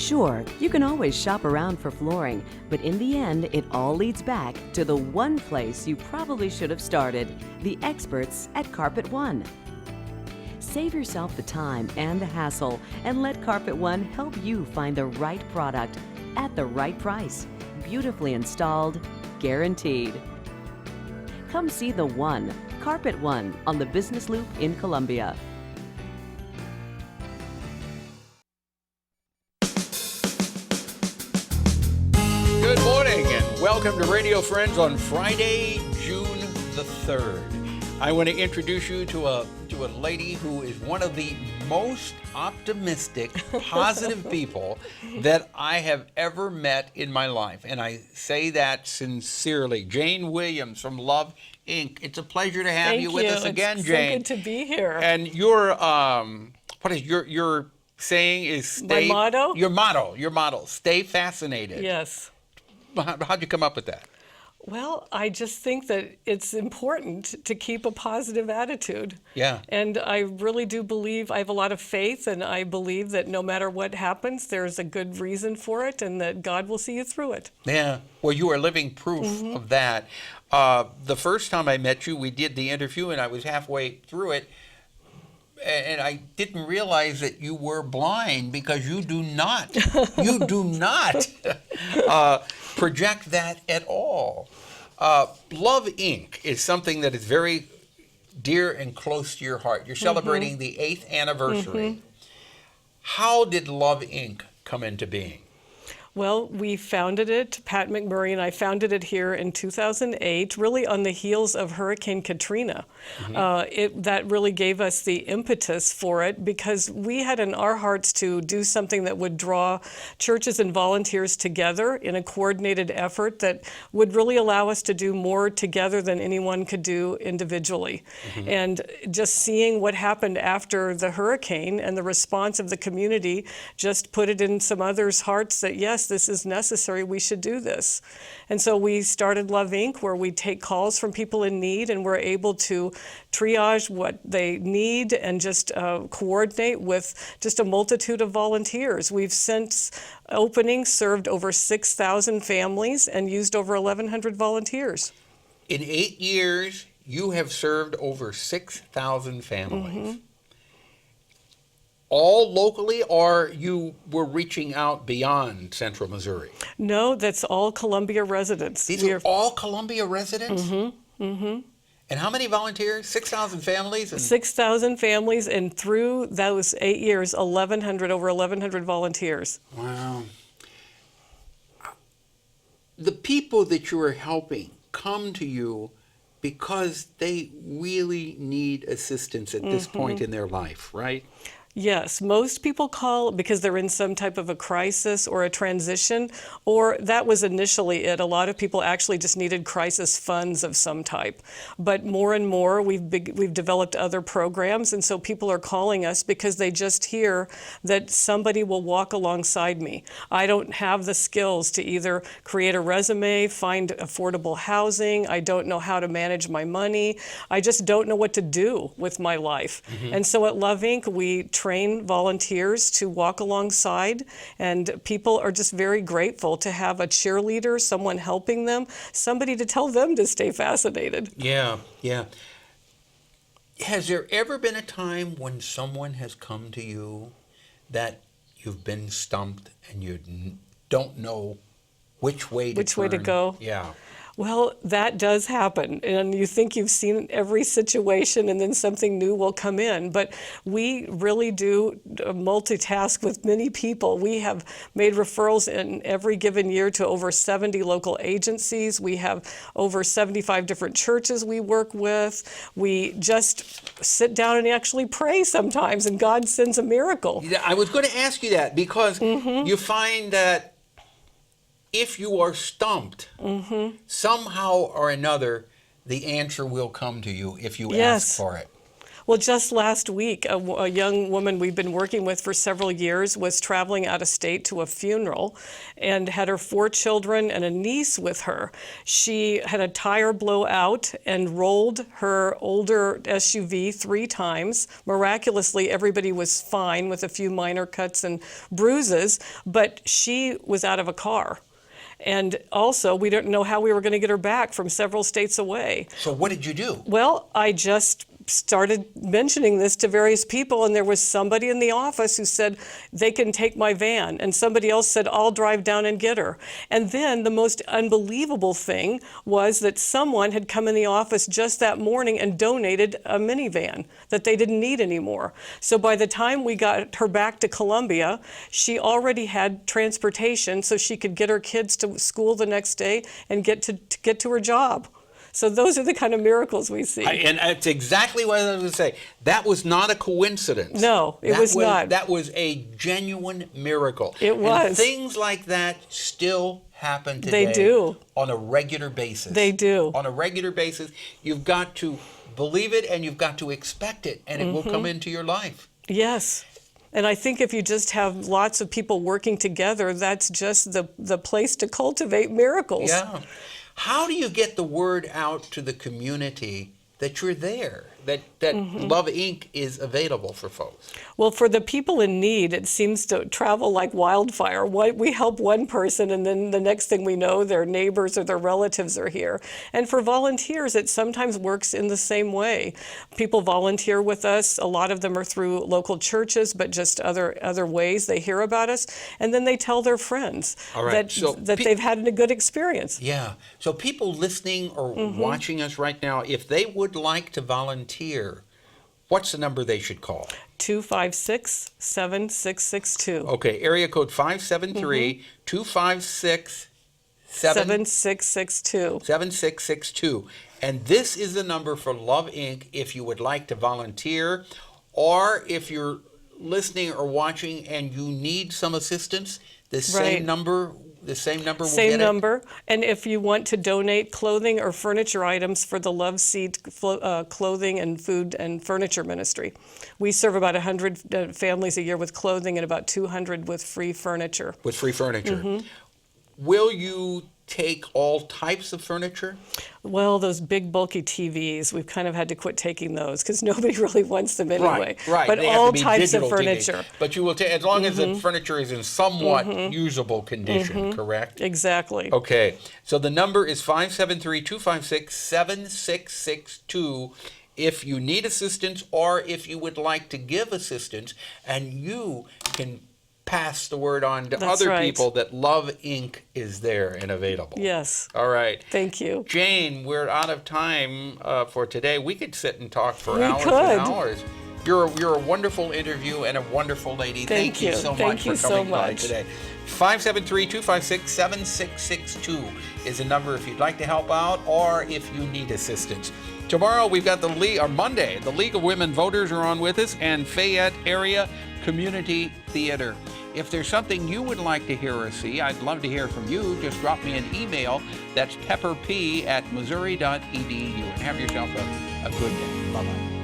Sure, you can always shop around for flooring, but in the end, it all leads back to the one place you probably should have started, the experts at Carpet One. Save yourself the time and the hassle and let Carpet One help you find the right product at the right price. Beautifully installed, guaranteed. Come see the One, Carpet One, on the Business Loop in Columbia. Good morning and welcome to Radio Friends on Friday, June the 3rd. I want to introduce you to a lady who is one of the most optimistic, positive people that I have ever met in my life. And I say that sincerely. Jane Williams from Love, Inc. It's a pleasure to have you with us again, Jane. It's so good to be here. And your, what is your saying is stay... My motto? Your motto, stay fascinated. Yes. How'd you come up with that? Well, I just think that it's important to keep a positive attitude. Yeah. And I really do believe, I have a lot of faith, and I believe that no matter what happens, there's a good reason for it, and that God will see you through it. Yeah. Well, you are living proof of that. The first time I met you, we did the interview, and I was halfway through it, and I didn't realize that you were blind, because you do not project that at all. Love Inc. is something that is very dear and close to your heart. You're celebrating the 8th anniversary. How did Love Inc. come into being? Well, we founded it, Pat McMurray and I founded it here in 2008, really on the heels of Hurricane Katrina. That really gave us the impetus for it, because we had in our hearts to do something that would draw churches and volunteers together in a coordinated effort that would really allow us to do more together than anyone could do individually. And just seeing what happened after the hurricane and the response of the community just put it in some others' hearts that, yes, this is necessary, we should do this. And so we started Love Inc., where we take calls from people in need, and we're able to triage what they need and just coordinate with just a multitude of volunteers. We've since opening served over 6,000 families and used over 1,100 volunteers. In 8 years, you have served over 6,000 families. All locally, or you were reaching out beyond Central Missouri? No, that's all Columbia residents. These are all Columbia residents? And how many volunteers? 6,000 families? 6,000 families, and through those 8 years, over 1,100 volunteers. Wow. The people that you are helping come to you because they really need assistance at this point in their life, right? Yes, most people call because they're in some type of a crisis or a transition, or that was initially it. A lot of people actually just needed crisis funds of some type. But more and more, we've developed other programs, and so people are calling us because they just hear that somebody will walk alongside me. I don't have the skills to either create a resume, find affordable housing. I don't know how to manage my money. I just don't know what to do with my life. And so at Love Inc., we train volunteers to walk alongside, and people are just very grateful to have a cheerleader, someone helping them, somebody to tell them to stay fascinated. Yeah. Has there ever been a time when someone has come to you that you've been stumped and you don't know which way to go? Yeah. Well, that does happen, and you think you've seen every situation, and then something new will come in. But we really do multitask with many people. We have made referrals in every given year to over 70 local agencies. We have over 75 different churches we work with. We just sit down and actually pray sometimes, and God sends a miracle. Yeah, I was going to ask you that, because you find that if you are stumped, somehow or another, the answer will come to you if you ask for it. Well, just last week, a young woman we've been working with for several years was traveling out of state to a funeral and had her 4 children and a niece with her. She had a tire blow out and rolled her older SUV 3 times. Miraculously, everybody was fine with a few minor cuts and bruises, but she was out of a car. And also, we didn't know how we were going to get her back from several states away. So what did you do? Well, I just started mentioning this to various people, and there was somebody in the office who said they can take my van, and somebody else said I'll drive down and get her. And then the most unbelievable thing was that someone had come in the office just that morning and donated a minivan that they didn't need anymore. So by the time we got her back to Columbia, she already had transportation so she could get her kids to school the next day and get to her job. So those are the kind of miracles we see. And that's exactly what I was going to say. That was not a coincidence. No, it was not. That was a genuine miracle. It was. And things like that still happen today. They do. On a regular basis. They do. On a regular basis. You've got to believe it and you've got to expect it, and it will come into your life. Yes. And I think if you just have lots of people working together, that's just the place to cultivate miracles. Yeah. How do you get the word out to the community that you're there, that Love Inc. is available for folks? Well, for the people in need, it seems to travel like wildfire. We help one person, and then the next thing we know, their neighbors or their relatives are here. And for volunteers, it sometimes works in the same way. People volunteer with us. A lot of them are through local churches, but just other ways they hear about us. And then they tell their friends that they've had a good experience. Yeah. So people listening or watching us right now, if they would like to volunteer, what's the number they should call? 256-7662. Okay, area code 573-256-7662. 7662. And this is the number for Love Inc. if you would like to volunteer, or if you're listening or watching and you need some assistance, the same number will get it? Same number. And if you want to donate clothing or furniture items for the Love Seat clothing and food and furniture ministry. We serve about 100 families a year with clothing and about 200 with free furniture. With free furniture. Will you take all types of furniture? Well, those big bulky TVs, we've kind of had to quit taking those because nobody really wants them anyway. Right. But They all have to be types of digital furniture. TVs. But you will take, as long as the furniture is in somewhat usable condition, correct? Exactly. Okay. So the number is 573-256-7662 if you need assistance or if you would like to give assistance, and you can pass the word on to other people that Love Inc. is there and available. Yes. All right. Thank you. Jane, we're out of time for today. We could sit and talk for We hours could. and hours. You're a wonderful interview and a wonderful lady. Thank you so Thank much you for coming so by much. today. 573-256-7662 is the number if you'd like to help out or if you need assistance. Tomorrow we've got Monday, the League of Women Voters are on with us, and Fayette Area Community Theater. If there's something you would like to hear or see, I'd love to hear from you. Just drop me an email. That's pepperp@missouri.edu. And have yourself a good day. Bye-bye.